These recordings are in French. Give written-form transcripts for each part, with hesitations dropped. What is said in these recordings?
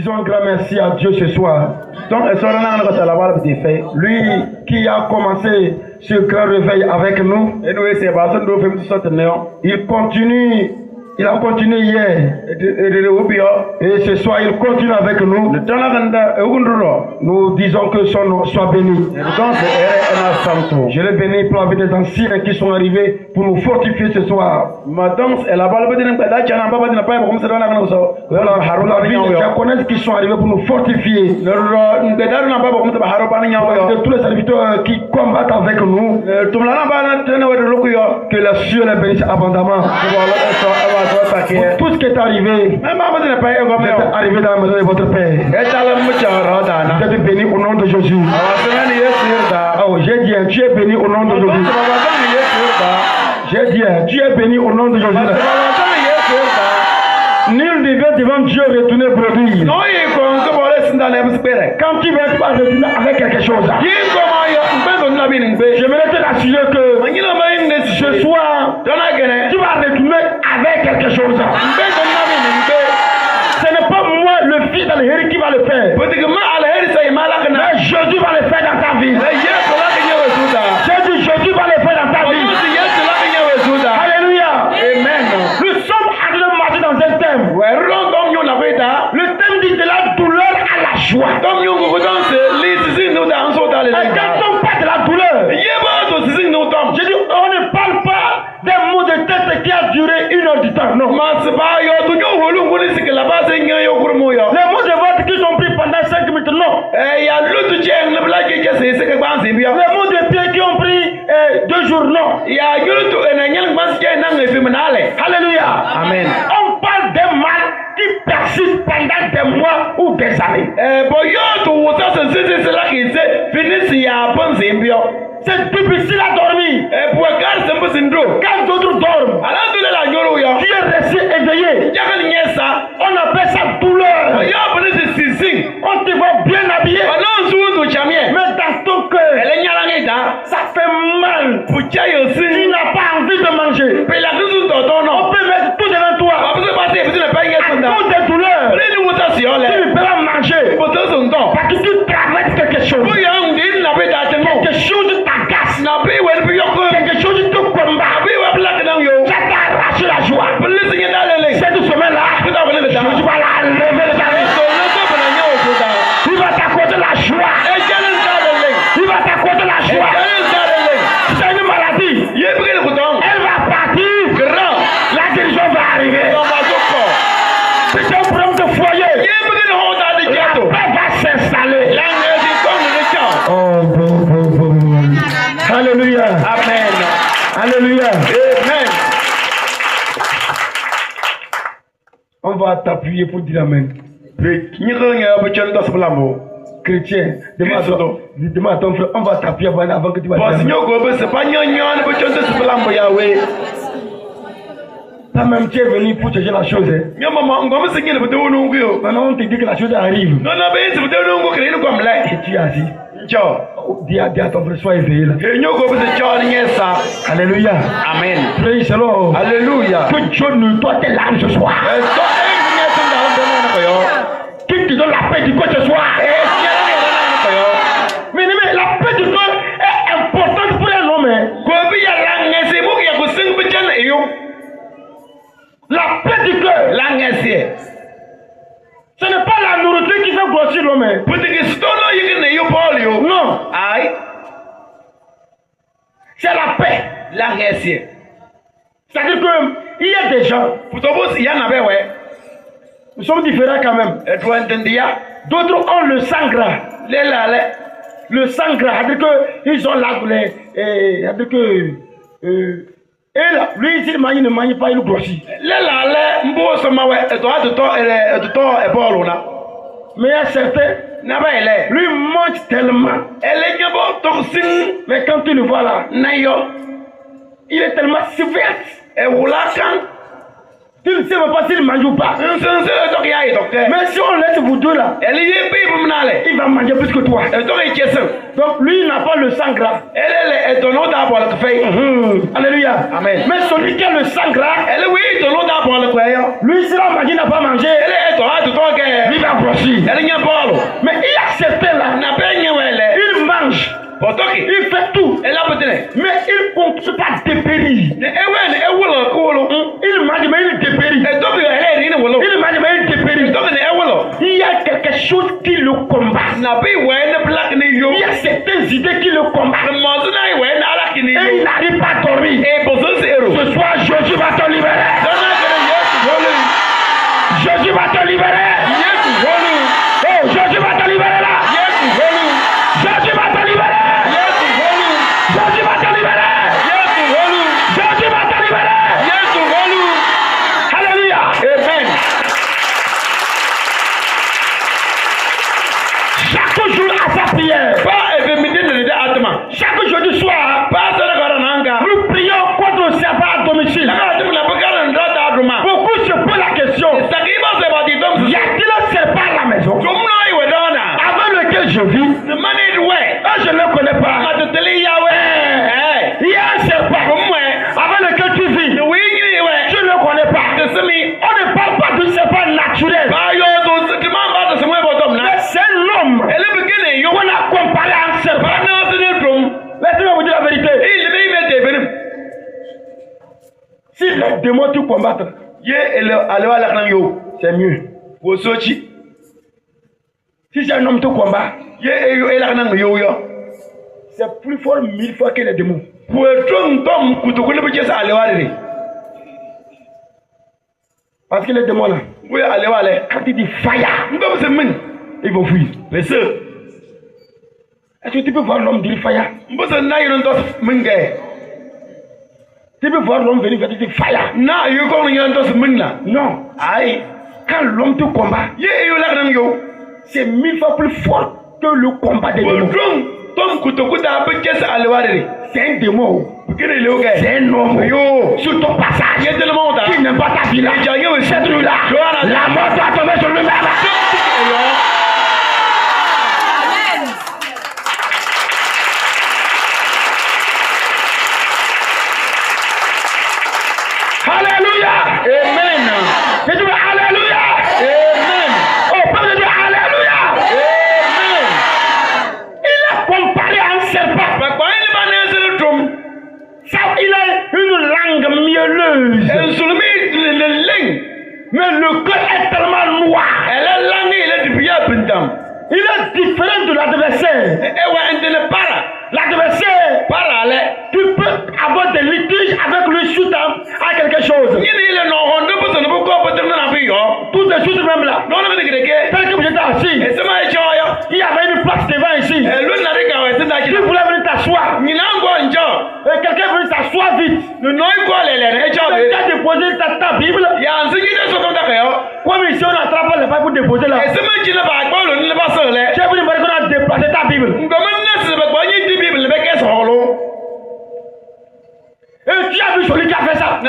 Disons un grand merci à Dieu ce soir. Donc, lui qui a commencé ce grand réveil avec nous, il a continué hier. Et ce soir, il continue avec nous. Nous disons que son nom soit béni. Je le bénis pour la vie des anciens qui sont arrivés pour nous fortifier ce soir. La vie des diaconesses qui sont arrivés pour nous fortifier. De tous les serviteurs qui combattent avec nous. Que la cieux les bénisse abondamment. Pour tout ce qui est arrivé, vous êtes arrivé dans la maison de votre Père. Vous êtes béni au nom de Jésus. Oh, j'ai dit, tu es béni au nom de Jésus. J'ai dit, tu es béni au nom de Jésus. Nul ne vient devant Dieu retourner brebis. Quand tu viens, tu vas retourner avec quelque chose. J'aimerais te rassurer que ce soir, tu vas retourner avec quelque chose. Ce n'est pas moi, le fils d'Alhéry, qui va le faire. Mais Jésus va le faire dans ta vie. J'ai dit, Jésus va le faire dans ta vie. Alléluia. Amen. Nous sommes en train de marcher dans un thème. Le thème dit de la douleur à la joie. Et quand on parle de la douleur, je dis, on ne parle pas des maux de tête qui a duré 1 heure du temps. Non. Les maux de ventre qui sont pris pendant 5 minutes. Non. Les maux de pied qui ont pris 2 jours. Non. Alléluia. Amen. On parle des mal qui persistent pendant des mois ou des années. C'est difficile à dormir. Quand d'autres dorment, tu es resté éveillé. On appelle ça douleur. On te voit bien habillé. Mais dans ton cœur, ça fait mal. Tu n'as pas envie de manger. On peut mettre tout devant toi. À cause des douleurs, tu ne peux pas manger. Parce que tu traverses quelque chose. Quelque chose t'agace. Quelque chose te combat. Ça t'a arraché la joie. Cette semaine-là, je vais la lever le tarif. Il va t'accorder la joie. Il va t'accorder la joie. C'est une maladie. Elle va partir. La guérison va arriver. C'est un problème de foyer. La paix va s'installer. Oh, bon. Alléluia. Amen. Alléluia. Amen. On va t'appuyer pour dire Amen. Chrétien, demande à ton frère, on va t'appuyer avant que tu vas dire Amen. Toi-même, tu es venu pour changer la chose. Maintenant, on te dit que la chose arrive. Et tu es assis. Dis à ton frère, sois éveillé là. Alléluia. Amen. Praise the Lord. Alléluia. Que Dieu ne doit te larme ce soir. Qui te donne la paix du corps ce soir. Mais la paix du corps est importante pour un homme. La paix du cœur. Ce n'est pas la nourriture qui fait grossir l'homme. Non. C'est la paix. C'est-à-dire qu'il y a des gens. Nous sommes différents quand même. D'autres ont le sang gras. Le sang gras. C'est-à-dire qu'ils ont la douleur. C'est-à-dire que. Et là, lui, s'il mange, il ne mange pas, il grossit. Mais il y a certains, lui mange tellement. Mais quand tu le vois là, il est tellement sévère. Tu ne sais même pas s'il mange ou pas. Mais si on laisse vous deux là, il va manger plus que toi. Donc lui il n'a pas le sang gras. Alléluia. Amen. Mais celui qui a le sang gras, lui sera mangé, n'a pas mangé. Lui va grossir. Mais il y a certains là, il mange. Il fait tout, mais il ne compte pas dépérir. Il mange, mais il dépérit. Il mange, mais il dépérit. Il y a quelque chose qui le combat. Il y a certaines idées qui le combattent. Et il n'arrive pas à dormir. Ce soir, Jésus va te libérer. Jésus va te libérer. Oh, Jésus va te libérer là. Jésus va te libérer. Jésus va te libérer. Jésus va te libérer. Alléluia. Amen. Chaque jour à sa prière. Chaque jour du soir. Nous prions contre le serpent à domicile. Beaucoup se posent la question. Y a-t-il un serpent à la maison avec lequel je vis? Je ne le connais pas. Il y a un serpent avec lequel tu vis. Je ne le connais pas. On ne parle pas du serpent naturel. Mais c'est l'homme qu'on a comparé à un serpent. Laissez-moi vous dire la vérité. Si les démons tu combattes, c'est mieux. Si c'est un homme tu combats, c'est plus fort 1000 fois que les démons. Parce que les démons là, quand ils disent fire, ils vont fuir. Est-ce que tu peux voir l'homme dire fire? Tu peux voir l'homme venir dire fire? Non. Quand l'homme te combat, c'est 1000 fois plus fort que le combat des démons. C'est un démon. C'est un homme sur ton passage qui n'aime pas ta vie là. Cette nuit là, la mort doit tomber sur lui-même. Alléluia. Amen. Je dis alléluia. Amen. Oh, pas de dire alléluia. Amen. Il a comparé à un serpent. Ça, il a une langue mielleuse. Mais le cœur est tellement noir. Il est différent de l'adversaire. L'adversaire, tu peux avoir des litiges avec lui suite à quelque chose. Tout de suite même là. Tel que vous êtes assis, il y avait une place devant ici. Tu voulais venir t'asseoir. Et quelqu'un est venu s'asseoir vite. Tu as déposé ta Bible. Comme ici on attrape les Bibles pour déposer là. Tu es venu me dire qu'on a déplacé ta Bible. Et tu as vu celui qui a fait ça.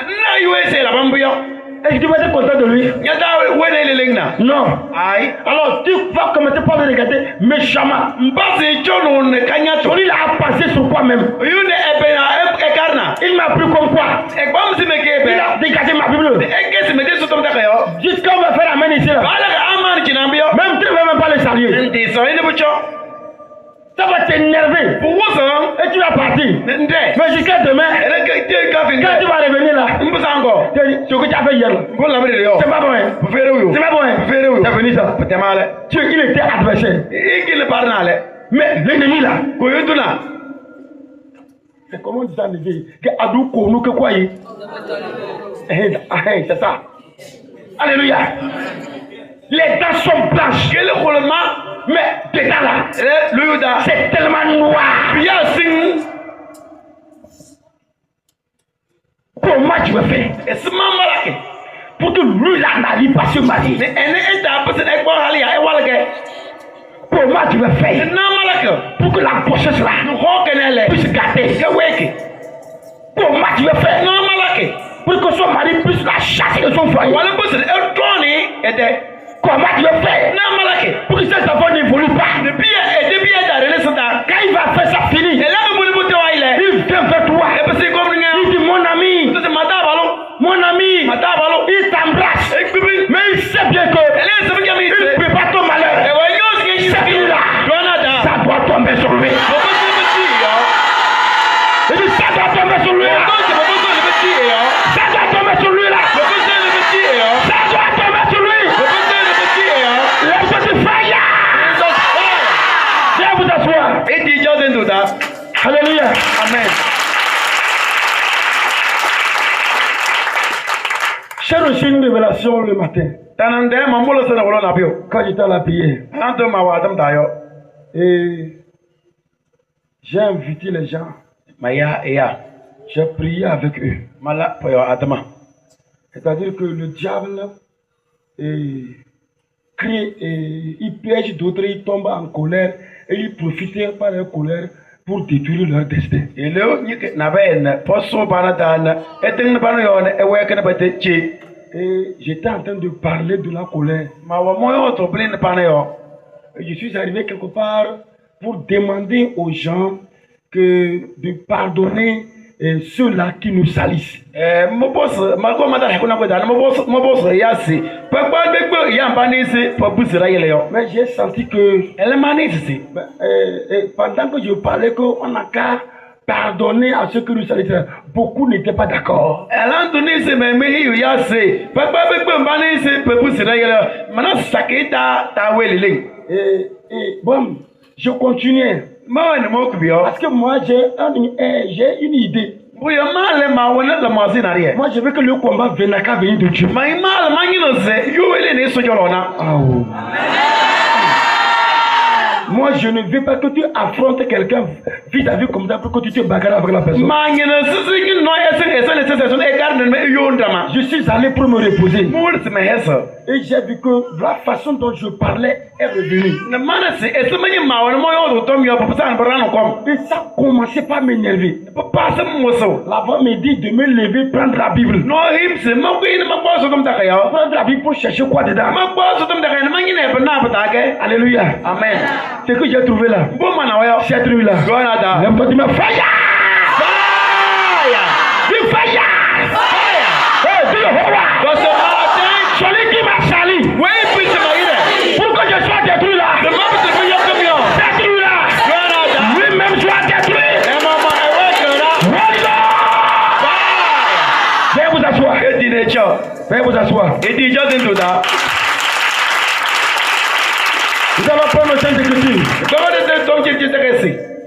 Est-ce que tu vas être content de lui? Non. Alors tu vas commencer par le regarder méchamment. Celui là a passé sur toi-même. Il m'a pris comme quoi? Il a dégagé ma Bible. Jusqu'à on va faire la main ici là. Même tu ne vas même pas le saluer. Ça va t'énerver. Et tu vas partir. Mais jusqu'à demain, quand tu vas revenir là, ce que tu as fait hier là, c'est pas bon. C'est pas bon. C'est venu ça. Il était adversaire. Mais l'ennemi là, c'est comment on dit ça en Nigeria? Que Adou Konou que quoi? C'est ça. Alléluia. Les dents sont blanches. Mais dedans là, c'est tellement noir. Comment tu veux faire pour que lui là n'arrive pas se marier? Comment tu veux faire pour que la grossesse là puisse gâter? Comment tu veux faire pour que son mari puisse la chasser de son nettoyer? Comment tu le fais pour que cet enfant n'évolue pas? Quand il va faire ça fini, il vient vers toi. Il dit mon ami, il t'embrasse. Mais il sait bien que il ne peut pas ton malheur. Celui-là, ça doit tomber sur lui. Il dit ça doit tomber sur lui là. Ça doit tomber sur lui là. Ça doit tomber sur lui. Les petits fire. Viens vous asseoir. Alléluia. Amen. J'ai reçu une révélation le matin. Quand j'étais à la prière. Et j'ai invité les gens. J'ai prié avec eux. C'est-à-dire que le diable crie et il piège d'autres, il tombe en colère et il profite par leur colère pour détruire leur destin. Et j'étais en train de parler de la colère. Et je suis arrivé quelque part pour demander aux gens de pardonner ceux-là qui nous salissent. Mais j'ai senti que pendant que je parlais qu'on n'a qu'à pardonner à ceux qui nous salissent, beaucoup n'étaient pas d'accord. Et bon, je continuais. Parce que moi j'ai une idée. Moi je veux que le combat vienne de Dieu. Moi je ne veux pas que tu affrontes quelqu'un vis-à-vis comme ça pour que tu te bagarres avec la personne. Je suis allé pour me reposer. Et j'ai vu que la façon dont je parlais est revenue. Et ça commençait pas à m'énerver. La voix me dit de me lever, prendre la Bible. Prendre la Bible pour chercher quoi dedans. Alléluia. Amen. Ce que j'ai trouvé là. J'ai trouvé là. Lève-toi, dis-moi fire! Dis fire! Dis le roi! Celui qui m'a sali. Pour que je sois détruit là. Détruit là. Lui-même soit détruit. Veuillez vous asseoir. Veuillez vous asseoir. Nous allons prendre le Saint Écriture.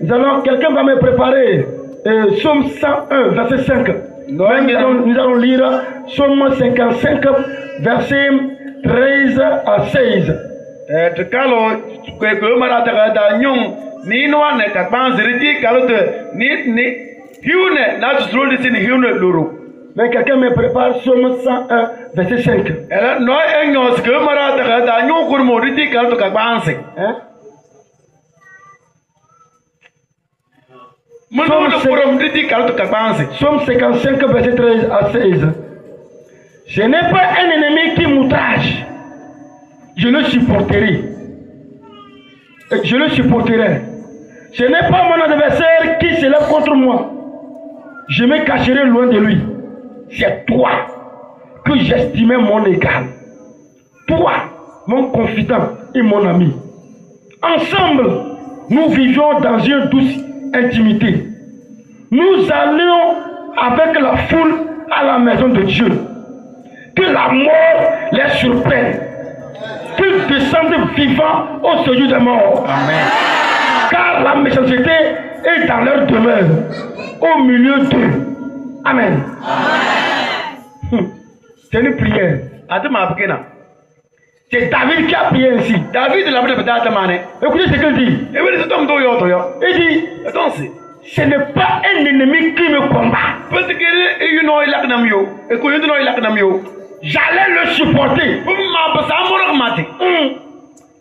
Nous allons, quelqu'un va me préparer Psaume 101, verset 5. Nous allons lire Psaume 55, verset 13 à 16. Mais quelqu'un me prépare Psaume 101, verset 5. Hein? Psaume 55, verset 13 à 16. Ce n'est pas un ennemi qui m'outrage. Je le supporterai. Je le supporterai. Ce n'est pas mon adversaire qui se lève contre moi. Je me cacherai loin de lui. C'est toi que j'estimais mon égal. Toi, mon confident et mon ami. Ensemble, nous vivions dans une douce intimité. Nous allions avec la foule à la maison de Dieu. Que la mort les surprenne. Qu'ils descendent vivants au séjour des morts. Amen. Car la méchanceté est dans leur demeure, au milieu d'eux. Amen. C'est une prière. C'est David qui a prié ainsi. Écoutez ce qu'il dit. Il dit, ce n'est pas un ennemi qui me combat. J'allais le supporter.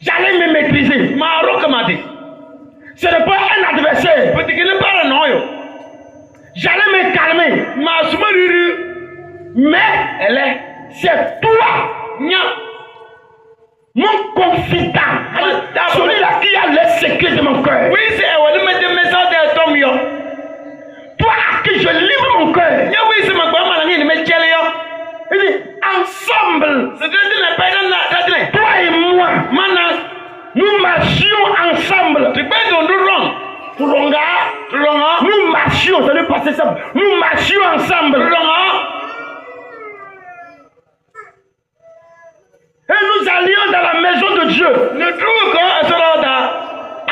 J'allais me maîtriser. Ce n'est pas un adversaire. J'allais me calmer. Mais c'est toi, mon confident, celui-là qui a les secrets de mon cœur. Oui, c'est un message de Tom Yo. Toi à qui je livre mon cœur. Oui, c'est ma grand-mère, mais quel est Il dit, ensemble, toi et moi, nous marchions ensemble. Tu peux donc Nous marchions, ça veut passer ça. Nous marchions ensemble. Et nous allions dans la maison de Dieu.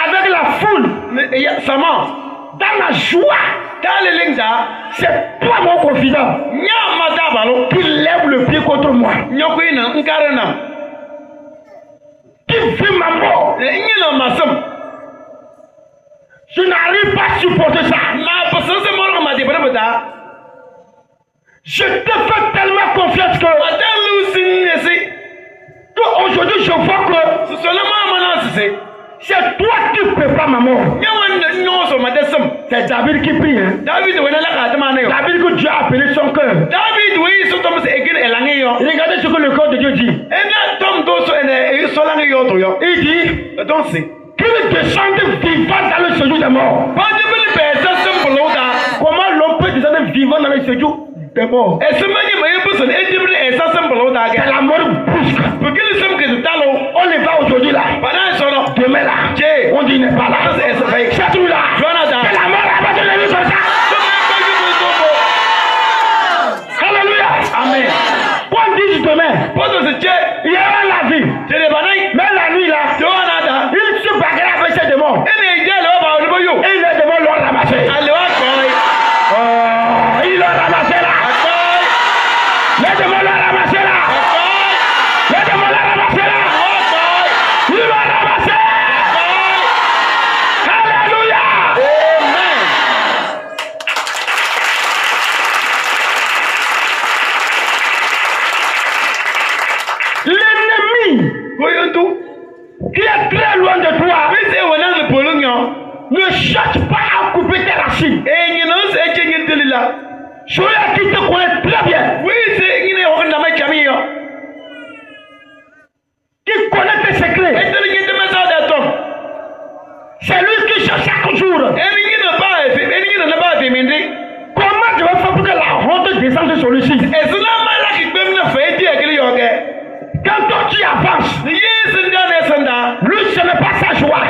Avec la foule. Dans la joie. C'est toi mon confident. Qui lève le pied contre moi. Qui vit ma mort. Je n'arrive pas à supporter ça. Je te fais tellement confiance que aujourd'hui je vois que c'est toi qui prépares ma mort. C'est David qui prie. Hein? David que Dieu a appelé son cœur. Regardez ce que le cœur de Dieu dit. Il dit qu'il descende vivant dans le séjour des morts. Comment l'on peut descendre vivant dans le séjour des morts? C'est la mort brusque. On n'est pas aujourd'hui là. Demain là. On dit n'est pas là. C'est tout là. C'est la mort là. Va te lever comme ça. Alléluia. Amen. Quand on dit demain, il y aura la vie. Mais la nuit là, il se bagarre avec ses démons. Et les démons l'ont ramassé. Ils l'ont ramassé là. Les démons l'ont ramassé là. Les démons l'ont ramassé là. Ils l'ont ramassé. Alléluia. L'ennemi qui est très loin de toi ne cherche pas à couper tes racines. Celui-là qui te connaît très bien, qui connaît tes secrets, c'est lui qui cherche chaque jour. Comment je vais faire pour que la honte descende sur celui-ci? Quand toi tu avances, lui ce n'est pas sa joie.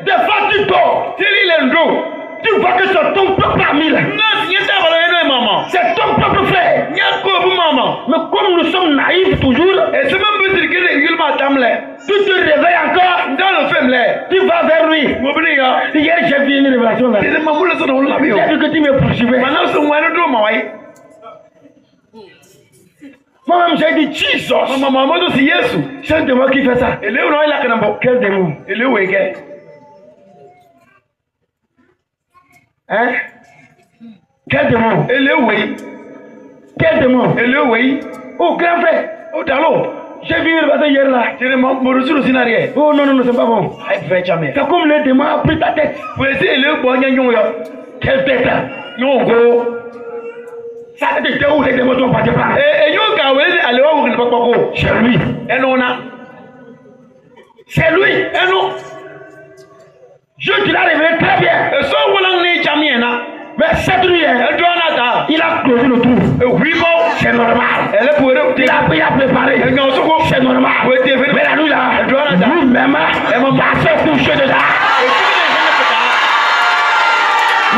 Des fois tu dors, tu vois que c'est ton propre ami là. C'est ton propre frère. Mais comme nous sommes naïfs toujours, tu te réveilles encore, tu vas vers lui. Hier j'ai vu une révélation là. J'ai vu que tu me poursuivais. Moi-même j'ai dit Jesus. C'est un démon qui fait ça. Quel démon? Hein? Quel démon? Quel démon? Oh grand frère. J'ai vu une révélation hier là. Oh non, non, c'est pas bon. C'est comme le démon a pris ta tête. Quelle tête là? Ça c'était où les démons sont passés par là? C'est lui. C'est lui. Je te l'ai révélé très bien. Mais cette nuit, il a closé le trou. C'est normal. Il a préparé. C'est normal. Mais la nuit là, lui-même va se coucher dedans.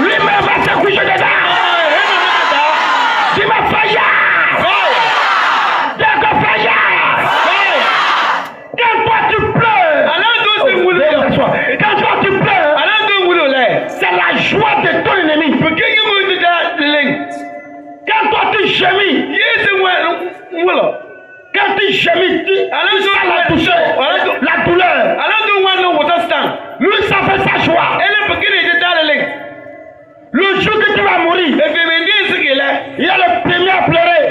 Lui-même va se coucher dedans. Tu m'as failli. Quand toi tu pleures, quand toi tu pleures, c'est la joie de ton ennemi. Quand toi tu gémis, quand tu gémis, tu sens la douleur. Lui ça fait sa joie. Le jour que tu vas mourir, il est le premier à pleurer.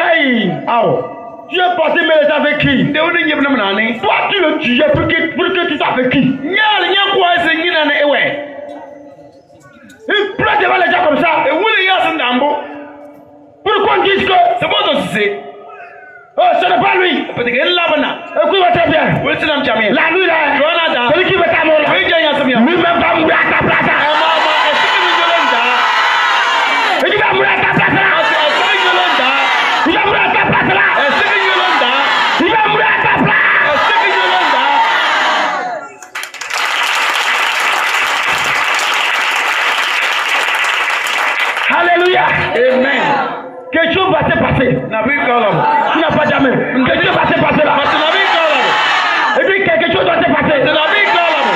Hey, tu es parti mais avec qui? Toi tu le tuais pour que tu sois avec qui? Il pleure devant les gens comme ça. Pourquoi quelque chose va se passer. Na bi kala mo. Tu n'as pas jamais. Quelque chose va se passer là. Na bi kala mo. Et puis quelque chose doit se passer. Na bi kala mo.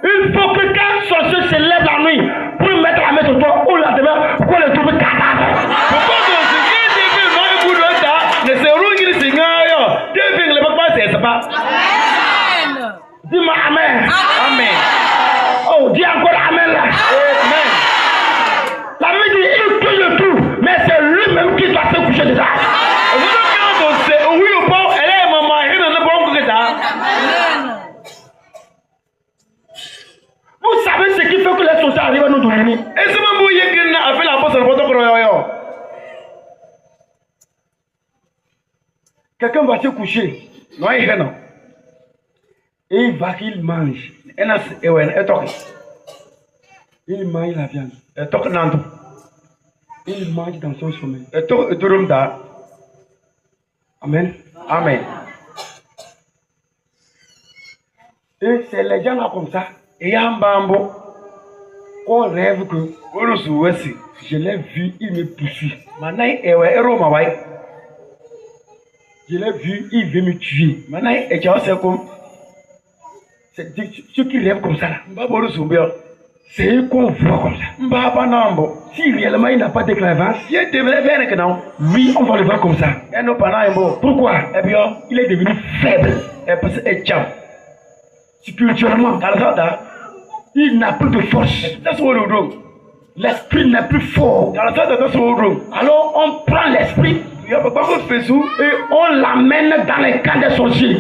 Il faut que quand sorcier se lève la nuit pour mettre la main sur toi ou la demain pour qu'on le trouve cadavre. Pourquoi tu sais que tu vas me bouger ça? Ne se roule ni singa yo. Tu fais le papa c'est pas. Dis-moi amen. Amen. Oh, dis encore amen là. Amen. La Bible dit il touche le tout, mais c'est lui-même qui doit se coucher dedans. Vous savez ce qui fait que les sorciers arrivent à nous dominer. Quelqu'un va se coucher. Et il va qu'il mange. Il mange la viande. Il mange dans son sommeil. Amen. Amen. Et c'est les gens là comme ça. On rêve que je l'ai vu, il me poursuit. Je l'ai vu, il veut me tuer. C'est ceux qui rêvent comme ça là. C'est eux qu'on voit comme ça. Si réellement il n'a pas de clairvoyance, lui on va le voir comme ça. Pourquoi? Il est devenu faible. Spirituellement, il n'a plus de force. L'esprit n'est plus fort. Alors on prend l'esprit et on l'amène dans les camps des sorciers.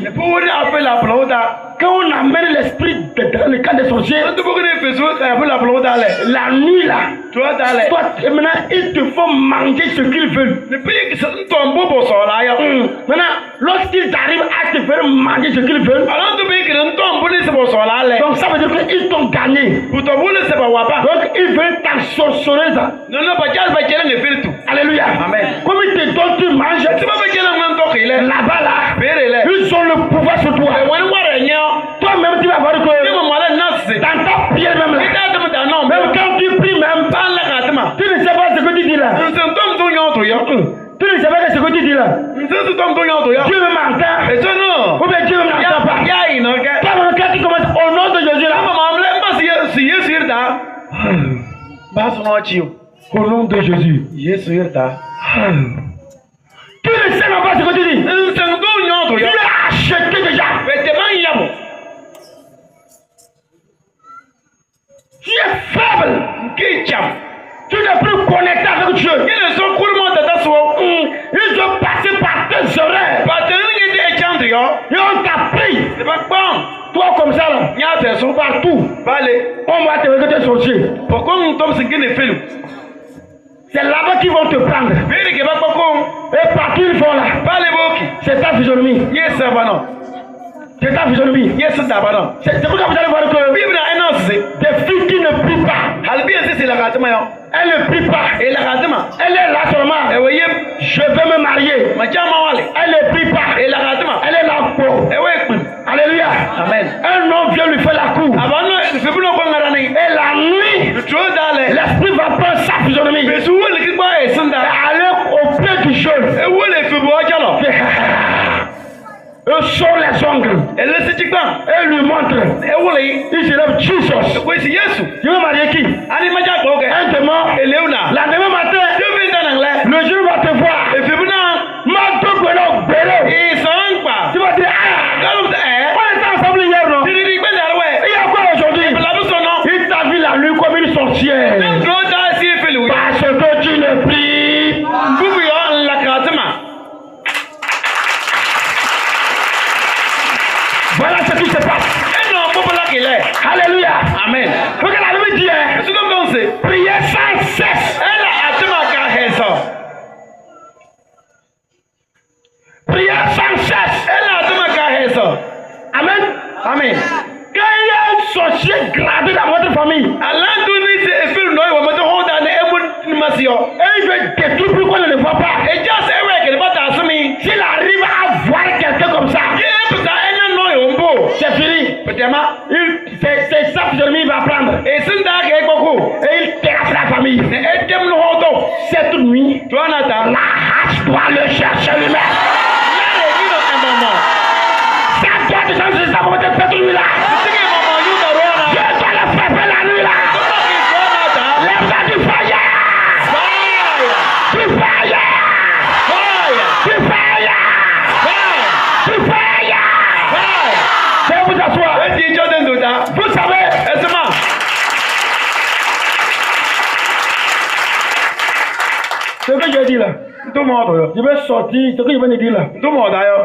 Quand on amène l'esprit dans les camps des sorciers, la nuit là, toi, maintenant il te faut manger ce qu'ils veulent. Maintenant, lorsqu'ils arrivent à te faire manger ce qu'ils veulent, donc ça veut dire qu'ils t'ont gagné. Donc ils veulent t'ensorceler ça. Alléluia. Amen. Comme ils te donnent, tu manges. Là-bas là, ils ont le pouvoir sur toi. Toi-même tu vas voir que dans ta prière même là, même quand tu pries même, tu ne sais pas ce que tu dis là. Tu ne sais pas ce que tu dis là. Dieu me m'entend. Ou bien Dieu ne m'entend pas. Toi-même quand tu commences au nom de Jésus là, au nom de Jésus. Tu ne sais même pas ce que tu dis. Tu l'as acheté déjà. Tu es faible. Tu n'es plus connecté avec Dieu. Ils ont passé par tes oreilles. Et on t'a pris. Toi comme ça là. Partout. On va te regarder sorcier. C'est là-bas qu'ils vont te prendre. Et partout ils vont là. C'est ta physionomie. C'est ta physionomie. C'est pourquoi vous allez voir que des filles qui ne prient pas, elles ne prient pas. Elle est là seulement. Je vais me marier. Elle ne prie pas. Elle est là pour. Alléluia. Amen. Un homme vient lui faire la cour. Et la nuit, l'esprit va prendre sa physionomie et aller au pied du jeûne. Eux sont les ongles. Et lui montre. Il se lève Jesus. Tu veux marier qui? Un démon. La demain matin, le jour va te voir. Tu vas dire, on était ensemble hier, non? Il y a quoi aujourd'hui? Il t'a vu la nuit comme une sorcière. Parce que tu ne pries. Voilà ce qui se passe. Alléluia. Amen. Regarde la Bible dit, priez sans cesse. Priez sans cesse. Amen. Amen. Quand il y a un sorcier gradé dans votre famille, et il veut détruire pour qu'on ne le voit pas. S'il arrive à voir quelqu'un comme ça, c'est fini. C'est ça que il va prendre. Et il terrasse la famille. cette nuit, Jonathan. la hache doit le chercher lui-même. Ça doit te changer sa volonté cette nuit-là. Je dois le frapper la nuit là. Lève-toi du foyer. Du foyer. Du foyer. Du foyer. Veuillez vous asseoir. Vous savez, ce que je dis là, je vais sortir, ce que je viens de dire là,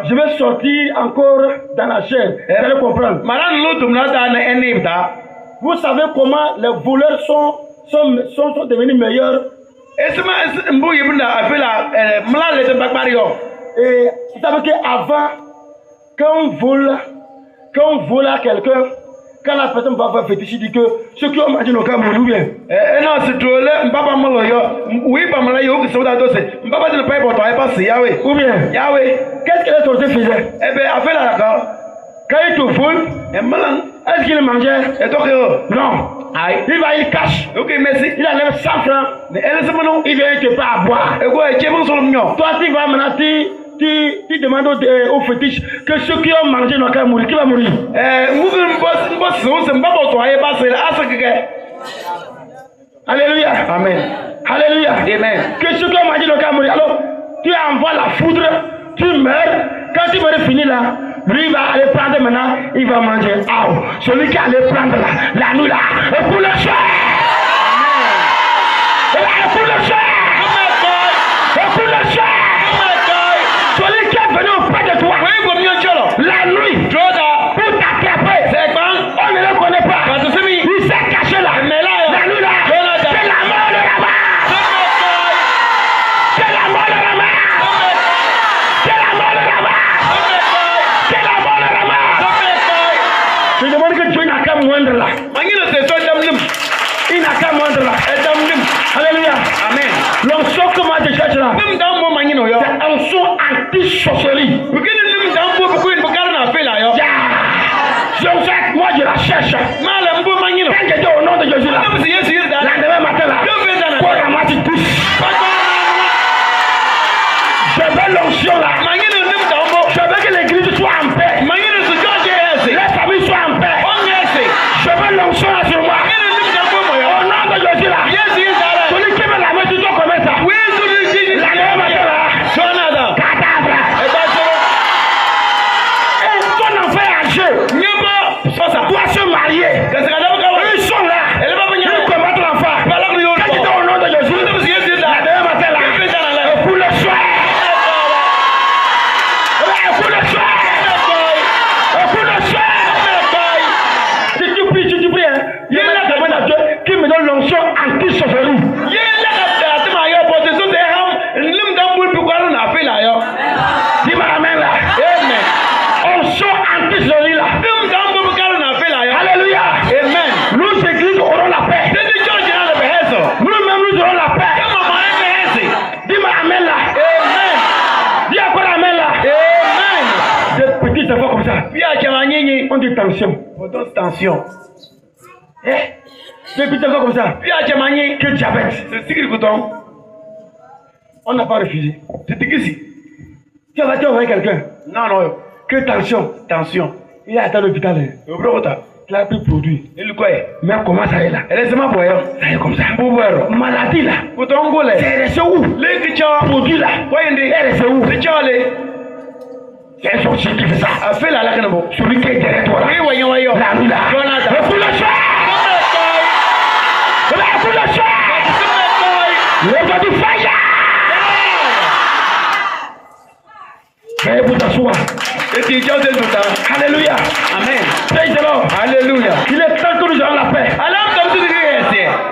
je vais sortir encore dans la chair, vous allez comprendre. Vous savez comment les voleurs sont devenus meilleurs. Et vous savez qu'avant, quand on vole à quelqu'un, quand la personne va faire fétiche, il dit que ceux qui ont mangé nos cas mourront bien. Ou bien, qu'est-ce que les sorciers faisaient? Quand il te vole, est-ce qu'il mangeait? Non. Il va, il cache. Il enlève 100 francs. Il vient te faire à boire. Toi, tu vas maintenant, tu demandes aux fétiches que ceux qui ont mangé n'ont qu'à mourir. Qui va mourir? Alléluia. Amen. Alléluia. Amen. Que ceux qui ont mangé n'ont qu'à mourir. Alors, tu envoies la foudre, tu meurs. Quand tu vas finir là, lui va aller prendre maintenant, il va manger. Celui qui allait prendre la nuit là, et pour le soir. Et pour le soir. Et pour le soir. Celui qui est venu auprès de toi, la nuit, pour t'attraper, on ne le connaît pas. Il s'est caché là. La nuit là, c'est la mort de la mort. C'est la mort de la mort. C'est la mort de la mort. C'est la mort de la mort. Je demande que Dieu n'a qu'à moindre là. Il n'a qu'à moindre là. Alléluia. Amen. L'onction que moi je cherche là, c'est un son anti-sorcellerie. Moi je la cherche. Quand je dis au nom de Jésus là, la demain matin là, pour la moitié tous. Je veux l'onction là. Je veux que l'église soit en paix. Les familles soient en paix. Je veux l'onction là sur moi. Au nom de Jésus là. Celui qui veut la mettre sur toi comme ça. La demain matin là. Cadavre. Et ton enfant est âgé. Doit se marier. Ils sont là. Ils combattent l'enfant. Quand tu es au nom de Jésus, la demain matin là. Et pour le soir. Et pour le soir. Et pour le soir. Si tu pries, hein. Il y a une demande à Dieu qui me donne l'onction anti-sorcellerie. Dis-moi amen là. Onction anti-sorcellerie là. Alléluia. Amen. Nous, églises, aurons la paix. Nous-mêmes, nous aurons la paix. Dis-moi amen là. Amen. Dis encore amen là. Amen. Des petits enfants comme ça. On dit tension. Des petits enfants comme ça. Que diabète. On n'a pas refusé. Tu vas envoyer quelqu'un. Non. Que tension. Il est à l'hôpital. Il a pris produit. Mais comment ça est là? Ça est comme ça. Maladie là. C'est resté où? Produit là. C'est resté où? C'est un sorcier qui fait ça. Celui qui est derrière toi là. La nuit là. Et pour le soir. Et pour le soir. Lève-toi du fire. Veuillez vous asseoir. Alléluia. Amen. Praise the Lord. Alléluia. Il est temps que nous ayons la paix.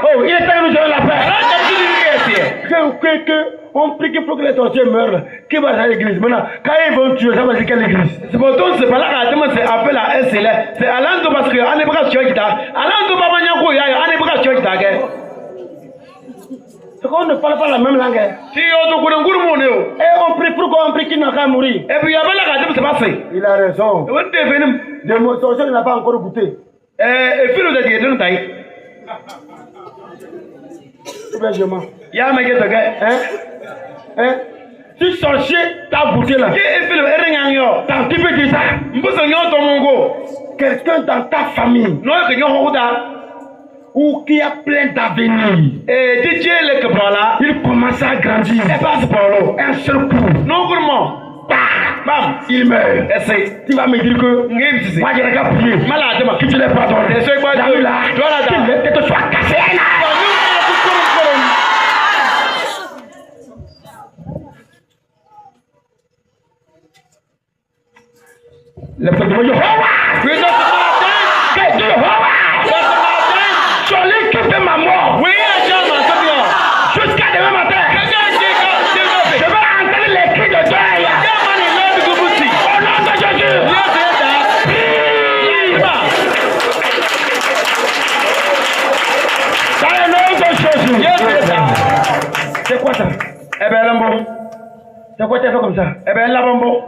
Oh, il est temps que nous ayons la paix. On prie qu'il faut que les sorciers meurent. Qui va à l'église? Maintenant, quand ils vont tuer, ça va dire quelle église? C'est pourtant, c'est pas là qu'à demain, c'est appelé la SL. C'est Alando parce que on n'est pas sûr qu'il t'a. Alando pas maniaco, on n'est pas sûr qu'il t'a. C'est qu'on ne parle pas la même langue. Si on te connaît un gourou, et on prie pourquoi on prie qu'il n'a qu'à mourir. Et puis il y a pas là qu'à demain, c'est passé. Il a raison. On est venu. Le sorcier n'a pas encore goûté. Et puis nous a dit, Hébergement. Ya me get again. Hein? Si sorcier t'a bouté là, tant tu peux dire ça. Quelqu'un dans ta famille ou qui a plein d'avenir, il commence à grandir. Un seul coup. Bam, il meurt. Tu vas me dire que moi je regarde prier. Que tu l'aies pardonné. Que tu sois cassé. Le peuple de Jéhovah. Celui qui fait ma mort. Jusqu'à demain matin. Je vais entendre les cris de deuil. Au nom de Jésus. Dans le nom de Jésus. C'est quoi ça? Eh ben, bon. C'est quoi tu as fait comme ça? Eh ben, là, bon.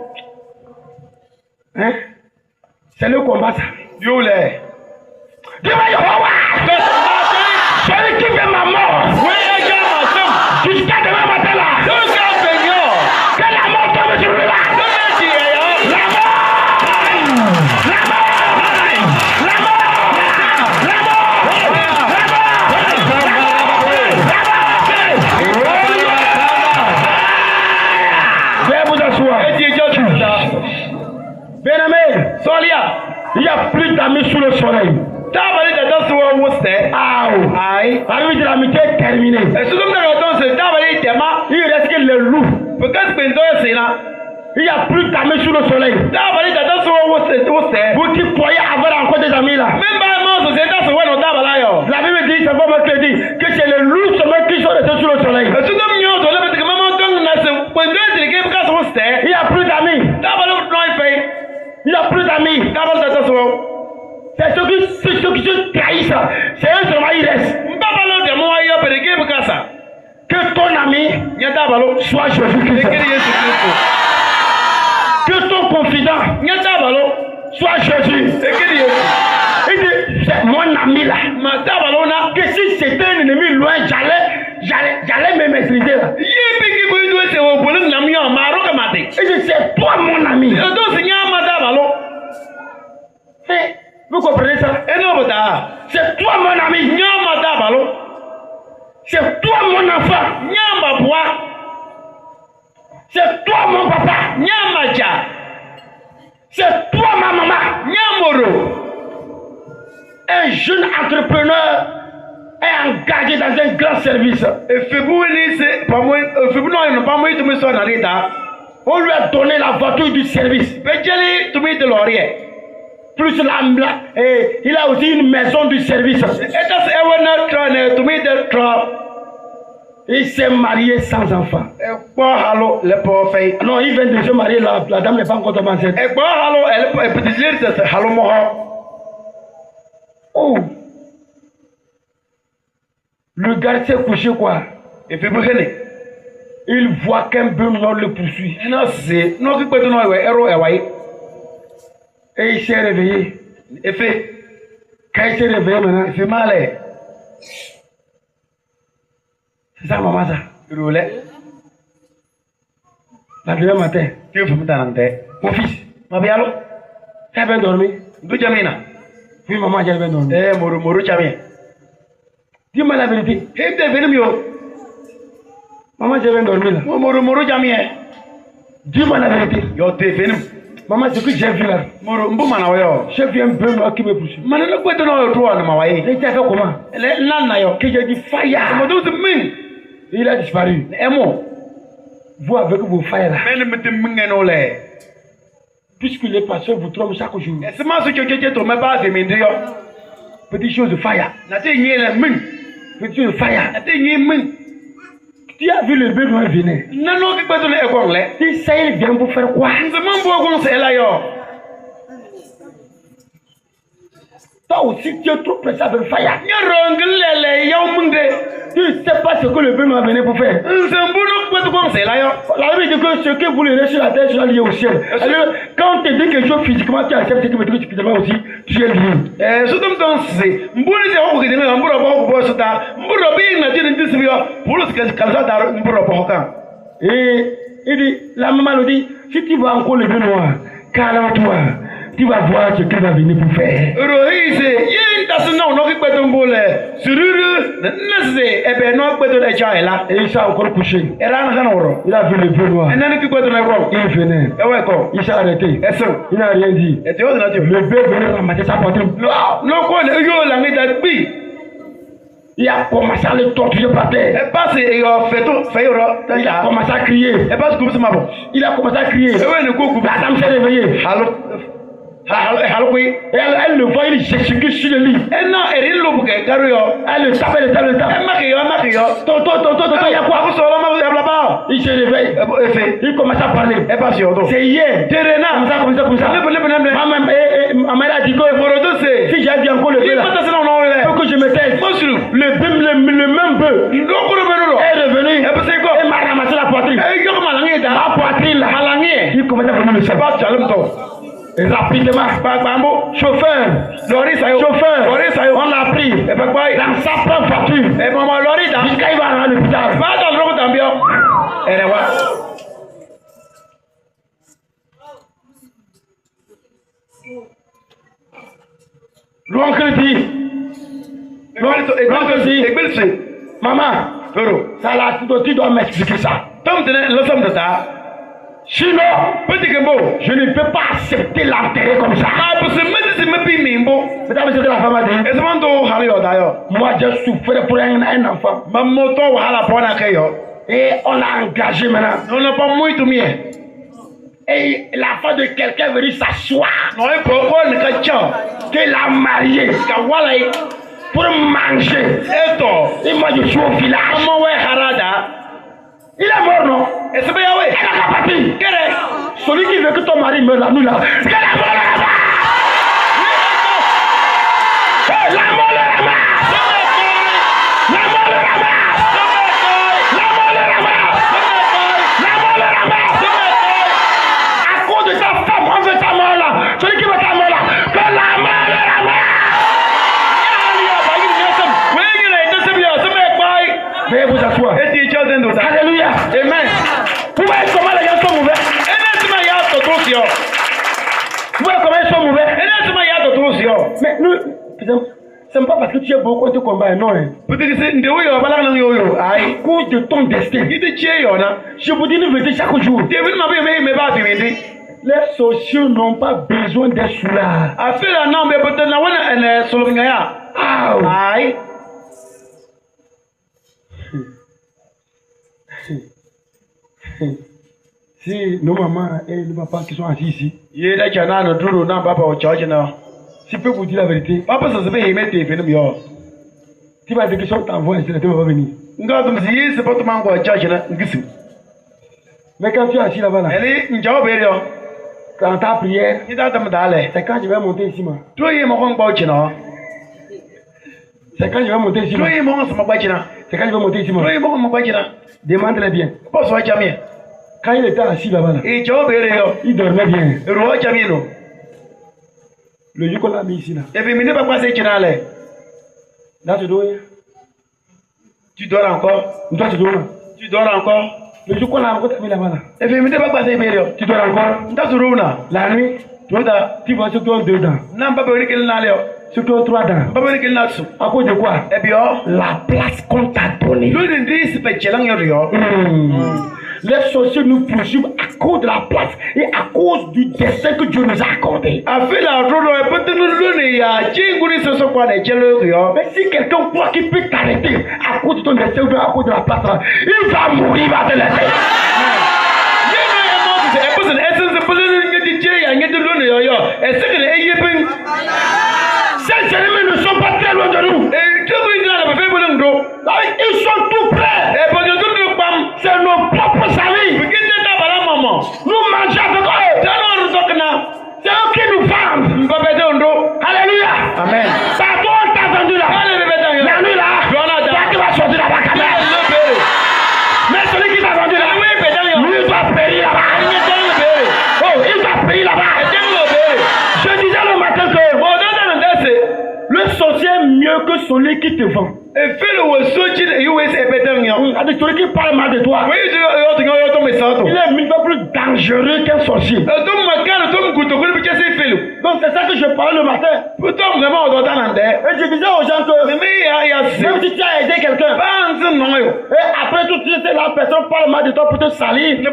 Hein? C'est le combat ça. Yo les. Dis-moi Jéhovah. Celui qui fait ma mort. Jusqu'à demain matin là. Que la mort tombe sur lui là. La mort. La mort. La mort. La mort. Veuillez vous asseoir. Bien-aimé, il n'y a plus d'amis sous le soleil. Parmi de l'amitié est terminée. Il reste que le loup. Il n'y a plus d'amis sous le soleil. Vous qui croyez avoir encore des amis là. La Bible dit, c'est pas que dit, que c'est le loup seulement qui sont restés sous le soleil. Il n'y a plus d'amis. Il n'y a plus d'amis. C'est ceux qui se trahissent. C'est eux seulement ils restent. Que ton ami soit Jésus-Christ. Que ton confident soit Jésus. Il dit, c'est mon ami là. Que si c'était un ennemi loin, j'allais me maîtriser là. Il dit, c'est toi mon ami. Hey, vous comprenez ça? C'est toi mon ami. C'est toi mon enfant. C'est toi mon papa. C'est toi ma maman. Un jeune entrepreneur est engagé dans un grand service. On lui a donné la voiture du service. Plus il a aussi une maison du service. Il s'est marié sans enfant. Non, il vient de se marier, la dame n'est pas encore tombée enceinte. Oh, le gars s'est couché quoi? Il voit qu'un bœuf noir le poursuit. Et il s'est réveillé. Quand il s'est réveillé maintenant, il fait mal. C'est ça maman ça. La deuxième matin. Mon fils. Tu as bien dormi? Oui maman, j'ai bien dormi. Dis-moi la vérité. Maman, j'ai bien dormi là. Dis-moi la vérité. Maman, c'est que j'ai vu là. J'ai vu un bœuf noir qui me poursuit. Et tu as fait comment? Que j'ai dit fire. Il a disparu. Vous avec vos fires là. Puisqu'il est passé, vous trouvez chaque jour. Petite chose de fire. Petite chose de fire. Tu as vu le bœuf noir venir. Si ça il vient pour faire quoi? Toi aussi tu es trop pressé avec fire. Tu ne sais pas ce que le Père m'a venu pour faire. La Bible dit que ce que vous lirez sur la terre sera lié au ciel. Alors, quand on te dit quelque chose physiquement, tu acceptes ce que tu dis spirituellement aussi, tu es lié. Et il dit, la maman nous dit, si tu vois encore le bleu noir, calme-toi. Tu vas voir ce qu'il va venir pour faire. Et il s'est encore couché. Il a vu le bleu noir. Il venait. Il s'est arrêté. Il n'a rien dit. Le bœuf venait ramasser sa poitrine. Il a commencé à le torturer par terre. Il a commencé à crier. Il a commencé à crier. La dame s'est réveillée. Et elle le voit, il gesticule sur le lit. Elle le tape, elle le tape. Il y a quoi? Il se réveille. Il commence à parler. C'est hier. Comme ça. Maman a dit que si j'ai dit encore le bœuf là, il faut que je me taise. Le même bœuf est revenu et m'a ramassé la poitrine. La poitrine là. Il commence à prendre le sang. Et rapidement, chauffeur, on l'a pris dans sa propre voiture. Jusqu'à il va à l'hôpital. L'oncle dit, maman, ça là, tu dois m'expliquer ça. Sinon, je ne peux pas accepter l'enterrer comme ça. Mesdames et messieurs, la femme a dit, moi j'ai souffert pour un enfant. Et on l'a engagé maintenant. Et l'enfant de quelqu'un est venu s'asseoir. Que l'a marié pour manger. Et moi je suis au village. Il est mort, non? Elle n'a pas parti. Celui qui veut que ton mari meure la nuit là. Quelle est mort là-bas? La mort là-bas! La mort là-bas! La mort là-bas! La mort là-bas! À cause de ta femme, on veut ta mort là. Celui qui veut ta mort là. Que la mort là-bas! Veuillez vous asseoir. Alléluia. Amen. Vous voyez comment les gens sont mauvais? Vous voyez comment ils sont mauvais? Mais nous, c'est pas parce que tu es beaucoup de combat, non. À cause de ton destin. Je vous dis une vérité chaque jour. Les sociaux n'ont pas besoin d'être soulards. Si nos mamans et nos papas qui sont assis ici, si je peux vous dire la vérité, tu vas dire que si on t'envoie ici, tu ne vas pas venir. Mais quand tu es assis là-bas, quand tu as prière, c'est quand je vais monter ici. C'est quand je vais monter ici. C'est quand je vais monter ici. Demande-le bien. Quand il était assis là-bas, il dormait bien. Le jour qu'on l'a mis ici là. Là, tu dors. Tu dors encore. Toi, tu dors. Tu dors encore. Le jour qu'on l'a encore mis là-bas là. Tu dors encore. La nuit, tu vois ceux qui ont 2 dents. Ceux qui ont 3 dents. À cause de quoi? La place qu'on t'a donnée. Les sorciers nous poursuivent à cause de la place et à cause du destin que Dieu nous a accordé. Mais si quelqu'un croit qu'il peut t'arrêter à cause de ton destin ou à cause de la place, il va mourir, il va te laisser. Ces ennemis ne sont pas très loin de nous. Ils sont tout près. C'est nos propres amis. Nous mangeons avec eux. C'est eux qui nous vendent. Alléluia. Amen. Pardon, on t'a vendu là. La nuit là, toi qui vas sortir là-bas. mieux que celui qui te vend. Efele wo sochi US ebedanya. Celui qui parle mal de toi. Oui, yo to mesato. Il est mille fois plus dangereux qu'un sorcier. To makalo to mkuto kule bichese efele. Donc c'est ça que je parlais le matin. Puto vraiment on doit nande. Et je disais aux gens que même si tu as aidé quelqu'un, et après tout, tu sais, la personne parle mal de toi pour te salir. Même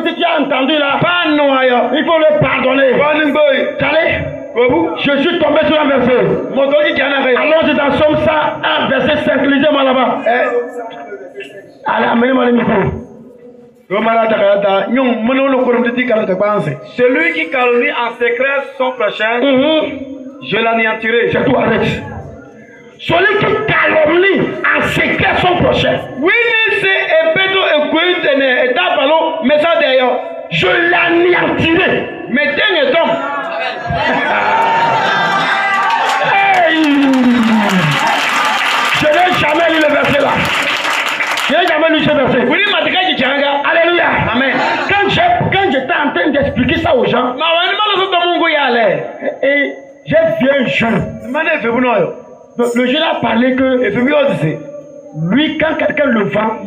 si tu as entendu là, il faut le pardonner. Allez, je suis tombé sur un verset. Alors c'est dans Somme 101, verset 5. Lisez-moi là-bas. Allez, amenez-moi le micro. Celui qui calomnie en secret son prochain, je l'anéantirai. C'est tout, arrête. Celui qui calomnie en secret son prochain, je l'anéantirai. Hey! Je n'ai jamais lu le verset là. Je n'ai jamais lu ce verset. Alléluia. Amen. Quand j'étais en train d'expliquer ça aux gens, et j'ai vu un jeune. Le jeune a parlé que lui, quand quelqu'un le vend,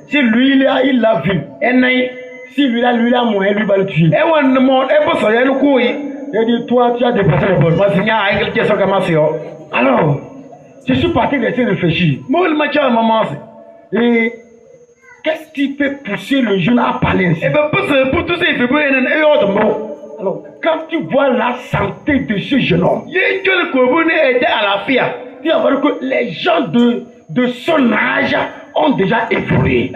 si lui il l'a vu, si lui a moyen, lui va le tuer. Il dit, toi, tu as dépassé le bon. Alors, je suis parti de laisser réfléchir. Et qu'est-ce qui peut pousser le jeune à parler ainsi? Alors, quand tu vois la santé de ce jeune homme, tu vas voir que les gens de son âge ont déjà évolué.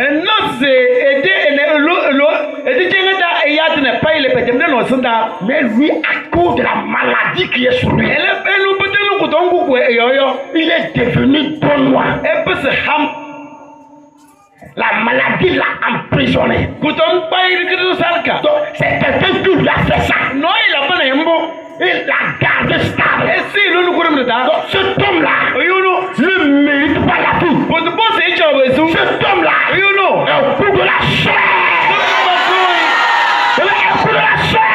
Mais lui, à cause de la maladie qui est sur lui, il est devenu bon. La maladie l'a emprisonné. Donc, c'est quelqu'un qui lui a fait ça. Il l'a gardé stable. Donc, cet homme-là ne mérite pas la vie. Cet homme-là est au bout de la chair. Il est au bout de la chair.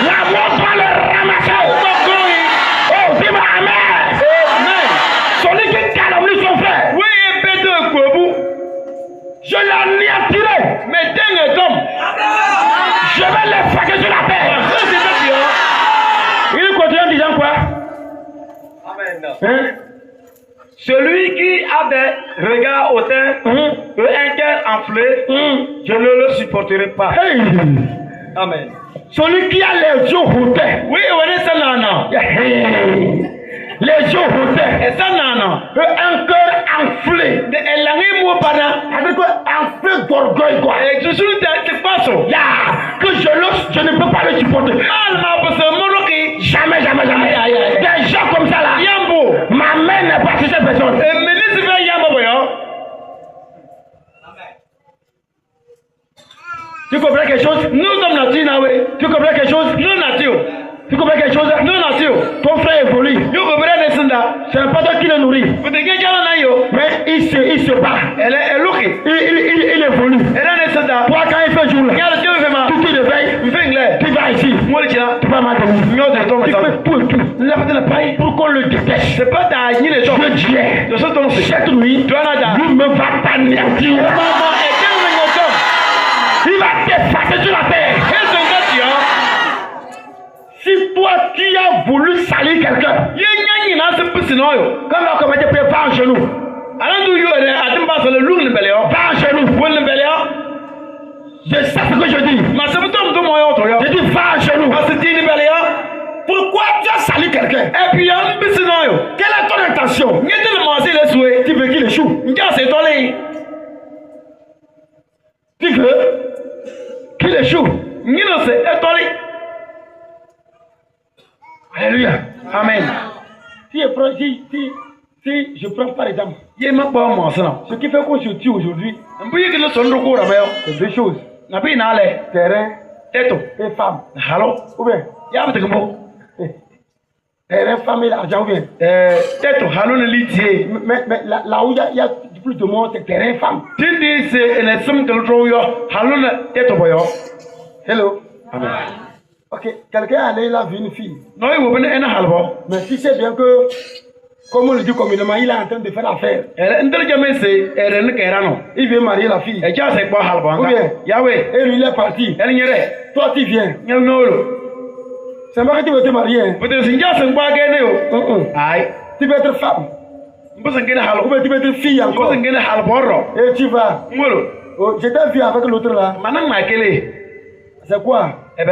La mort va le ramasser. Oh, dis-moi amen. Celui qui calomnie son frère, je l'anéantirai. Je vais les fraguer sur la terre. Il continue en disant quoi? Amen. Celui qui a des regards hautains et un cœur enflé, je ne le supporterai pas. Hey. Amen. Celui qui a les yeux hautains. Oui, les yeux hautains. Et un cœur enflé. Avec un feu d'orgueil, quoi. Que je ne peux pas le supporter. Jamais. Des gens comme ça là. Ma main n'est pas sur cette personne. Tu comprends quelque chose? Nous sommes nature. Tu comprends quelque chose? Nous nature. Tu comprends quelque chose? Nous nature. Ton frère évolue. Ce n'est pas toi qui le nourris. Mais il se bat. Il évolue. Toi, quand il fait jour, tout il réveille. Tu vas ici. Tu vas m'attendre. Tu fais tout et tout. Pour qu'on le déteste. Je dis, cette nuit, lui me va t'anéantir. Il va t'effacer sur la terre. Si toi tu as voulu salir quelqu'un, comme on commence à faire, va en genou. Va en genou. Je sais ce que je dis. Je dis va en genou. Pourquoi tu as sali quelqu'un? Quelle est ton intention? Tu veux qu'il échoue? Tu veux qu'il échoue? Alléluia. Amen. Si je prends par exemple, ce qui fait qu'on se tue aujourd'hui, c'est deux choses. Terrain et femme. Ou bien terrain, femme et l'argent, ou bien mais là où il y a plus de monde, c'est terrain, femme. Hello. Amen. Ok, quelqu'un allait là vu une fille. No yi wo bin ena halbo. Mais si c'est bien que, comme on le dit communément, il est en train de faire l'affaire. Ele ndel jame se ere ne kera no. Il veut marier la fille. E ja se bo halbo Ou nga. bien, Yawe. et lui il est parti. El nyere. Toi tu viens. Nyel nolo. C'est moi que tu veux te marier. Hein? Peut-être sinja se ngba gene yo. Ai. Tu veux être femme. Mbusa ngene Ou halbo. bien tu veux être fille encore. Mbusa ngene halbo ro. Et tu vas. Ngolo. Oh, je t'ai vu avec l'autre là. Manang na kele. C'est quoi? Ebe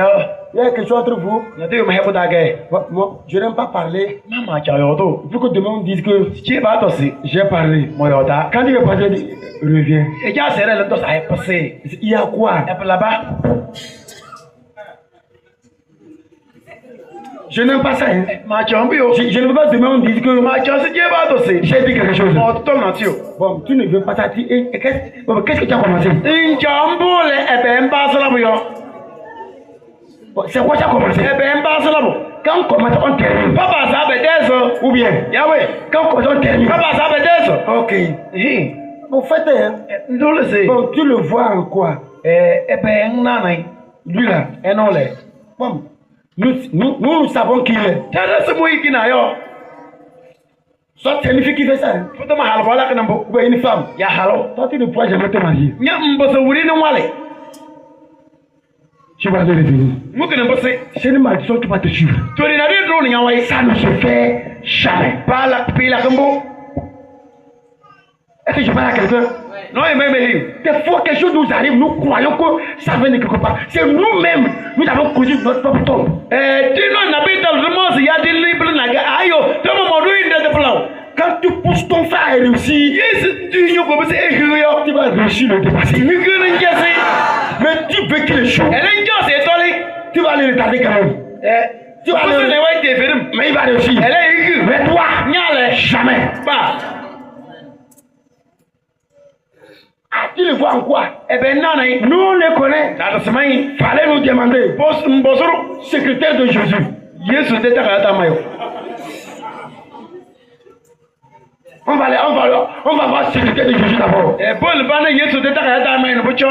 Il y a quelque chose entre vous. na te yo me hebo dage. Moi, je n'aime pas parler. Mama cha yo to. Il faut que demain on dise que Chi ba to si. j'ai parlé. Mo yo ta. Quand tu veux parler, reviens. E ja se re le to sa e pase. Il y a quoi? E pla ba. Je n'aime pas ça. Hein. Ma chambi yo. Je ne veux pas demain on dise que Ma cha si je ba to si. j'ai dit quelque chose. Mo to na ti yo. Bon, tu ne veux pas ça. Qu'est-ce que tu as commencé? Njambule ebe mbasala bu yo. Bon, c'est quoi tu as commencé? Ebe mbasala bu. Quand on commence, on termine. Papa sa be deso. Ou bien, Yawe. quand on commence, on termine. Papa sa be deso. Ok. Eh. Au fait, hein, Ndole se. bon, tu le vois en quoi? Ebe nana. Lui là. Enole. Bon, nous savons qui il est. Tada se mo ikina yo. Soit c'est une fille qui fait ça. Hein. Futa ma halbo la kana bo. Ou bien une femme. Ya halo. Toi, tu ne pourras jamais te marier. Nya mboso wuri ni wale. Tu vas le revenir. Mukene mbose. C'est une malédiction qui va te suivre. Tori na de drone nya wai. Ça ne se fait jamais. Pala pila kambo. Est-ce que je parle à quelqu'un? No e meme hi. Des fois, quelque chose nous arrive, nous croyons que ça vient de quelque part. C'est nous-mêmes, nous avons causé notre propre tombe. Tino na bita rumos ya di libre na ga ayo. Tomo modu inde de plan. Quand tu pousses ton frère à réussir, Yes, tu nyo ko bese e hiyo. tu vas réussir le dépasser. Ngene njese. Mais tu veux qu'il échoue, Ele njose toli. tu vas le retarder quand même. Tu vas le wai te ferim. Mais il va réussir. Ele hiyo. Mais toi, Nyale. jamais. Ba. Ah, tu le vois en quoi? Ebe nana yi. Nous, on les connaît. Da semai. Fallait nous demander. Bos mbosoro. Secrétaire de Jésus. Yesu de ta ta mayo. On va voir secrétaire de Jésus d'abord. Bol bana Yesu de ta ta mayo no bocho.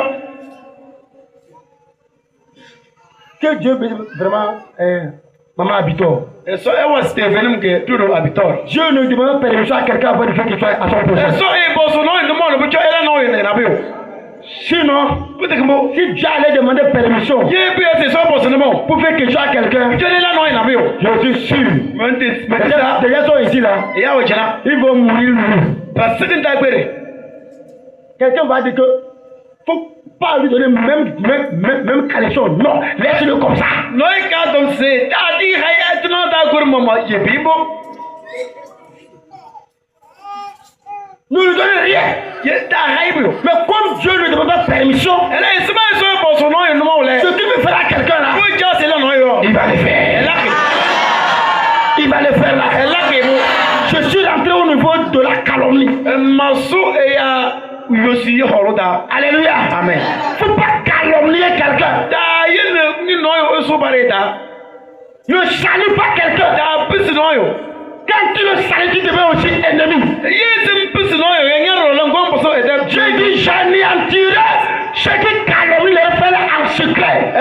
Que Dieu bénisse vraiment Maman Abitor. So e was Stephen ke tudo abitor. Dieu ne demande pas permission à quelqu'un avant de faire quelque chose à son prochain. So e boso no ndo mo no bocho ele no ine na bio. Sinon, Kutekmo. si Dieu allait demander permission Ye bi ese so boso no mo. pour faire quelque chose à quelqu'un, Jole la no ina bio. je suis sûr. Mente Les gens sont ici là, ya o chana. ils vont mourir lui. Ba sikin ta gbere. Quelqu'un va dire que faut pas lui donner même caleçon. Non, laisse-le comme ça. No e ka dom se ta di hay etno ta gur mama ye bibo. Ne lui donnez rien. Ye ta hay bio. Mais comme Dieu ne demande pas permission, Ele se ba so boso no ino mo le. ce qu'il veut faire à quelqu'un là, Ko ja se la no yo. il va le faire. Ela ke. Il va le faire là. Ela ke mo. Je suis rentré au niveau de la calomnie. Masu e ya yosi horoda. Alléluia. Amen. Faut pas calomnier quelqu'un. Da yene ni no yo so bareta. Ne salue pas quelqu'un. Da bisi no yo. Quand tu le salues, tu deviens aussi ennemi. Yesim bisi no yo enya ro lan kwon boso e da. Je dis, j'anéantirai ceux qui calomnient les frères en secret.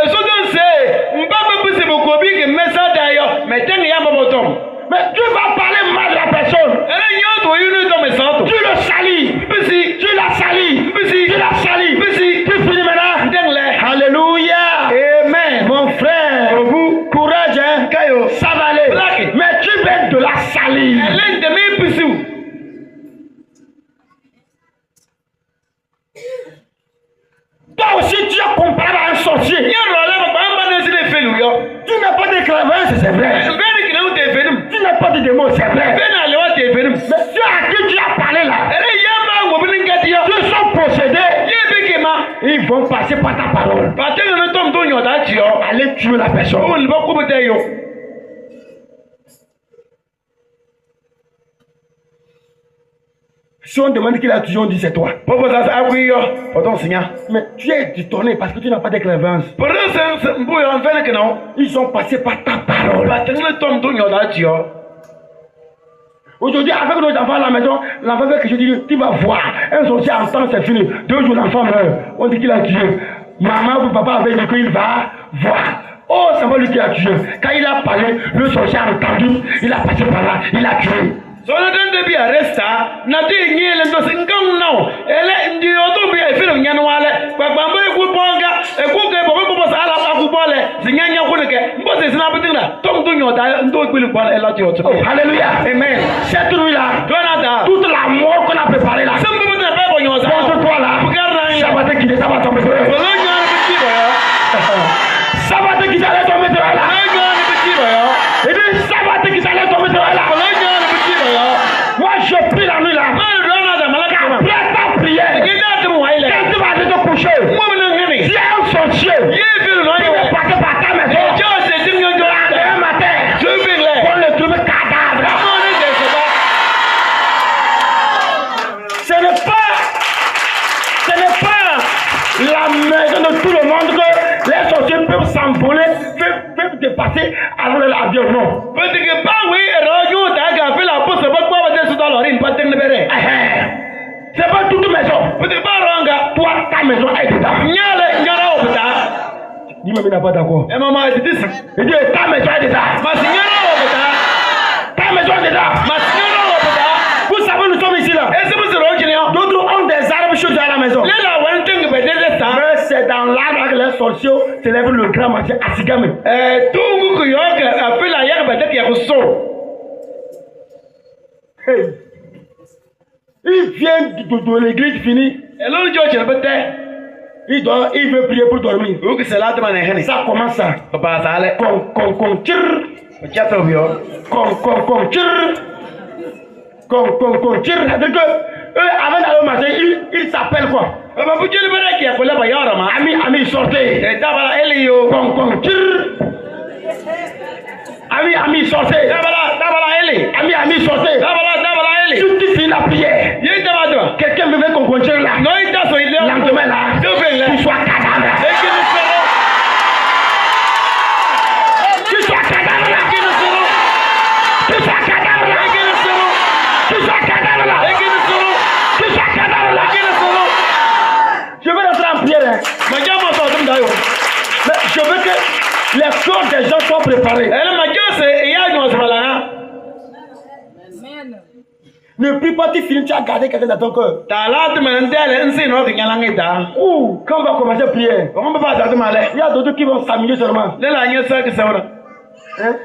So don se mbaba bisi bo ko bi ke mesa da yo. Meten ya bobotom. Mais tu vas parler mal de la personne. Ele nyo to yunu to mesato. Tu le salis. Bisi. Tu la salis. Bisi. Tu la salis. Bisi. Tu finis maintenant. Dengle. Alléluia. Amen. Mon frère, Vous. courage, hein. Kayo. Ça va aller. Black. Mais tu veux de la salir. Ele de me bisi. Toi aussi, tu es comparable à un sorcier. Nya ro la ba ba na si le felu yo. Tu n'as pas de clairvoyance, c'est vrai. Veni ki na te fenim. Tu n'as pas de démon, c'est vrai. Veni ale wa te fenim. Mais ceux à qui tu as parlé là, Ele yamba ngo bi ngati yo. ceux sont possédés, Ye bi ke ma. ils vont passer par ta parole. Ba te no tom to nyo da chi yo. Allez tuer la personne. O ni ba ko bete yo. Si on demande qui l'a tué, on dit c'est toi. Popo sa agui yo. Oton sinya. Mais tu es détourné parce que tu n'as pas de clairvoyance. Por eso mbu yo veni ke no. Ils ont passé par ta parole. Ba te no tom to nyo da chi yo. Aujourd'hui, avec nos enfants à la maison, l'enfant fait que je dis, tu vas voir. Un sorcier en temps, c'est fini. 2 jours, l'enfant meurt. On dit qu'il a tué. Maman ou papa avait dit qu'il va voir. Oh, c'est pas lui qui a tué. Quand il a parlé, le sorcier a entendu, il a passé par là, il a tué. So na den de bi arresta na de nyele ndo singam now ele ndi odo bi e filo nyane wale kwa gbambo e ku bonga e ku ke bo sala aku bole zinyanya ku ne ke mbo se sina bitinga tom do nyoda ndo gbili bole e lati oto. Oh, alléluia. Amen. Cette nuit-là, Donata toute la mort qu'on a préparée là, sembo bi na bebo nyoza contre toi là, ça va te quitter, ça va tomber sur elle. bolo nyane bi tibo yo Ça va te quitter, elle va tomber sur elle là. bolo nyane bi tibo yo Et puis ça va te quitter, elle va tomber sur elle là. bolo nyane bi tibo yo Moi je prie la nuit là. Après ta prière, quand tu vas aller te coucher, si un sorcier qui va passer par ta maison, demain matin, on le trouve cadavre. Ce n'est pas la maison de tout le monde que les sorciers peuvent s'envoler, peuvent dépasser alors l'avion. Non. C'est pas toute maison. Toi, ta maison est dedans. Dis-moi, il n'a pas d'accord. Il dit, ta maison est dedans. Ta maison est dedans. Vous savez, nous sommes ici là. D'autres ont des arbres chez eux à la maison. Mais c'est dans l'arbre que les sorciers célèbrent le grand marché à Sigame. Hey. Il vient de l'église finie. Il veut prier pour dormir. Ça commence ça. Con, tire. Con, tire. C'est-à-dire que eux, avant d'aller au marché, ils s'appellent quoi? Ami, sortez. Con, tire. Ami, sortez. Ami, sortez. Tu finis la prière. Quelqu'un veut qu'on continue là. Lendemain là, tu sois cadavre. Tu sois cadavre là. Tu sois cadavre là. Tu sois cadavre là. Tu sois cadavre là. Je vais rentrer en prière. Mais je veux que les corps des gens soient préparés. Ne prie pas, tu finis, tu as gardé quelqu'un dans ton cœur. Ouh, quand on va commencer à prier, il y a d'autres qui vont s'amuser seulement. Hein?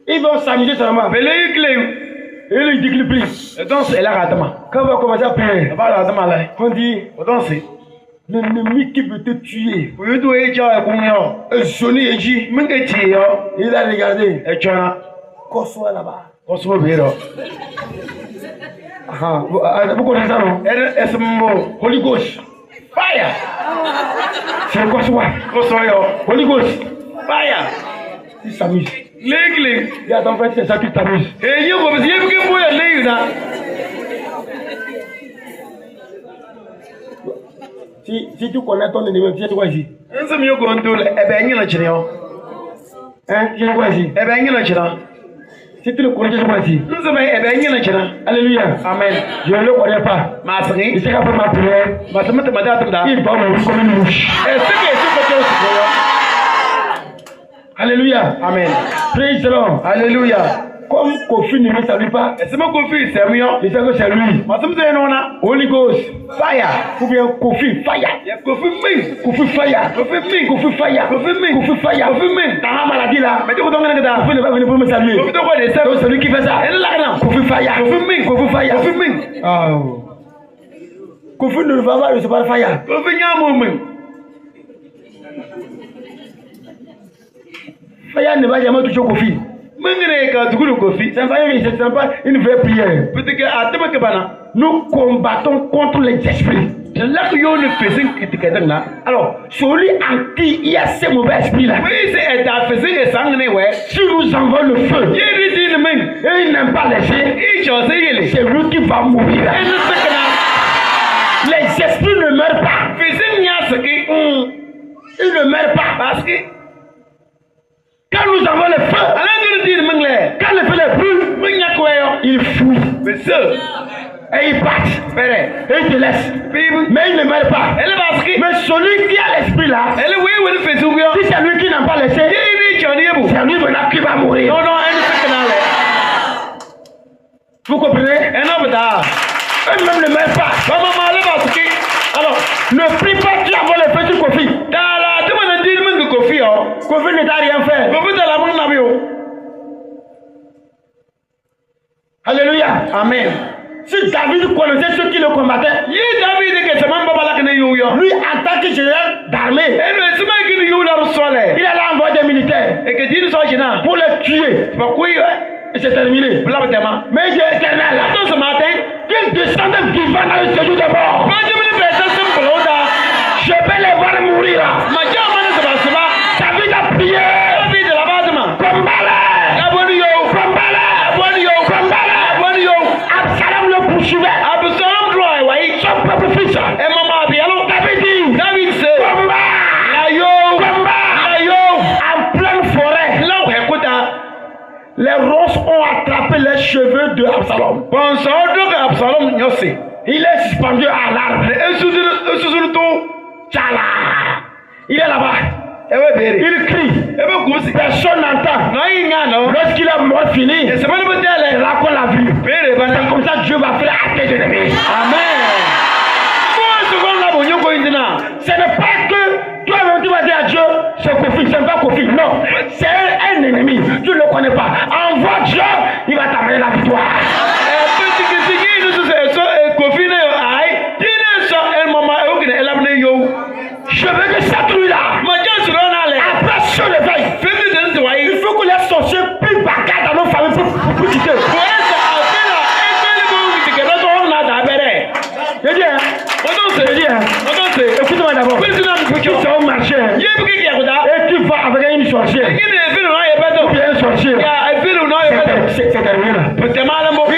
Ils vont s'amuser seulement. Et ils déclinent plus. Quand on va commencer à prier, on dit l'ennemi qui veut te tuer. Johnny Eji, il a regardé. Kosoa là-bas. Vous connaissez ça, non? Holy Ghost. Fire. C'est Kosoa. Holy Ghost. Fire. Il s'amuse. Il y a ton frère, c'est ça qui t'amuse. Si tu connais ton ennemi, tu sais quoi ici? Hein? Tu sais quoi ici? Si tu le connais, tu sais quoi ici? Alléluia. Amen. Je ne le connais pas. Il sait qu'après ma prière, il va mourir comme une mouche. Alléluia. Amen. Praise the Lord. Alléluia. Comme Kofi ne me salue pas, il sait que c'est lui. Holy Ghost, fire. Ou bien Kofi, fire. Kofi, fire. Kofi, fire. Kofi, fire. Dans la maladie là, Kofi ne va venir pour me saluer. Donc c'est lui qui fait ça. Kofi, fire. Kofi, fire. Oh. Kofi ne va pas recevoir fire. Fire ne va jamais toucher Kofi. C'est pas une vraie prière. Nous combattons contre les esprits. Alors, celui en qui il y a ces mauvais esprits là, si nous envoie le feu et il n'aime pas laisser, c'est lui qui va mourir. Les esprits ne meurent pas. Ils ne meurent pas parce que quand nous avons le feu, quand le feu est brûle, il fuit. Et ils partent. Et ils te laissent. Mais ils ne meurent pas. Mais celui qui a l'esprit là, si c'est lui qui n'a pas laissé, c'est lui maintenant qui va mourir. Vous comprenez? Eux-mêmes ne meurent pas. Alors, ne prie pas Dieu avant le petit Kofi. Kofi ne t'a rien fait. Alléluia. Amen. Si David connaissait ceux qui le combattaient, lui en tant que général d'armée, il allait envoyer des militaires pour les tuer. Et c'est terminé. Mais Dieu éternel, qu'il descende vivant dans le séjour des morts. Je vais les voir mourir. David a prié. Absalom le poursuivait. Son propre fils. David dit, combat. En pleine forêt. Les roses ont attrapé les cheveux de Absalom. Il est suspendu à l'arbre. Tchala. Il est là-bas. Il crie. Personne n'entend. Lorsqu'il a mort fini, c'est là qu'on l'a vu. C'est comme ça que Dieu va faire à tes ennemis. Amen. Ce n'est pas que toi-même tu vas dire à Dieu, c'est Kofi, c'est pas Kofi. Non, c'est un ennemi. Tu ne le connais pas. Envoie Dieu, il va t'amener la victoire. Je veux que cette nuit-là, après ce réveil, il faut que les sorciers puissent bagarrer dans nos familles pour quitter. Écoute-moi d'abord. Tu sors au marché et tu vas avec une sorcière. Ou bien un sorcier. C'est terminé là.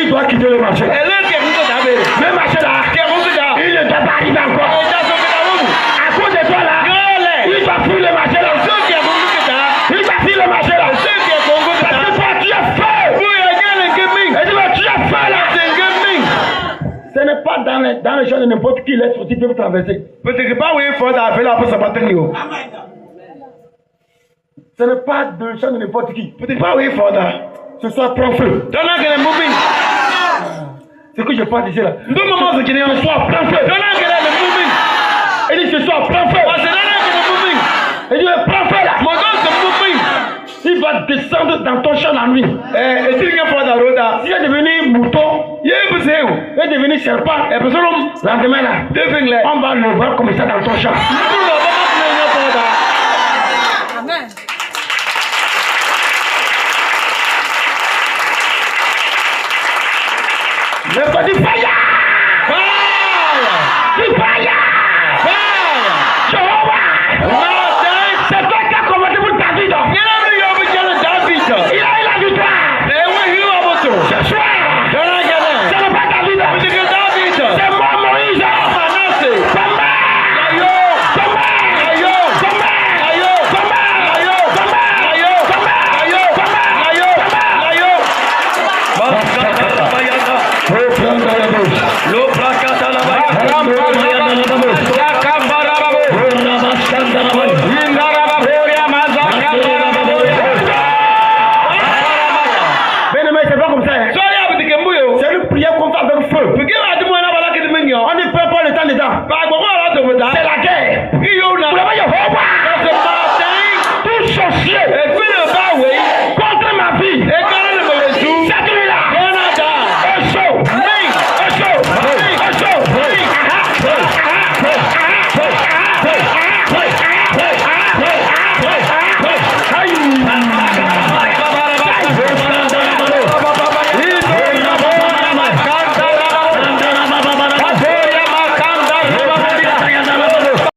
Il doit quitter le marché. Le marché là, il ne doit pas arriver encore. À cause de toi là, il doit fuir le marché là. Il doit fuir le marché là. Parce que toi tu as faim. Et tu as faim là. Ce n'est pas dans les champs de n'importe qui les sorciers peuvent traverser. Ce n'est pas dans le champ de n'importe qui. Ce soit prend feu. Ce que je parle ici là. Ce soit prend feu. Il dit ce soit prend feu. Il dit prends feu là. Il va descendre dans ton champ la nuit. S'il est devenu mouton, il est devenu serpent. Lendemain là, on va le voir comme ça dans ton champ.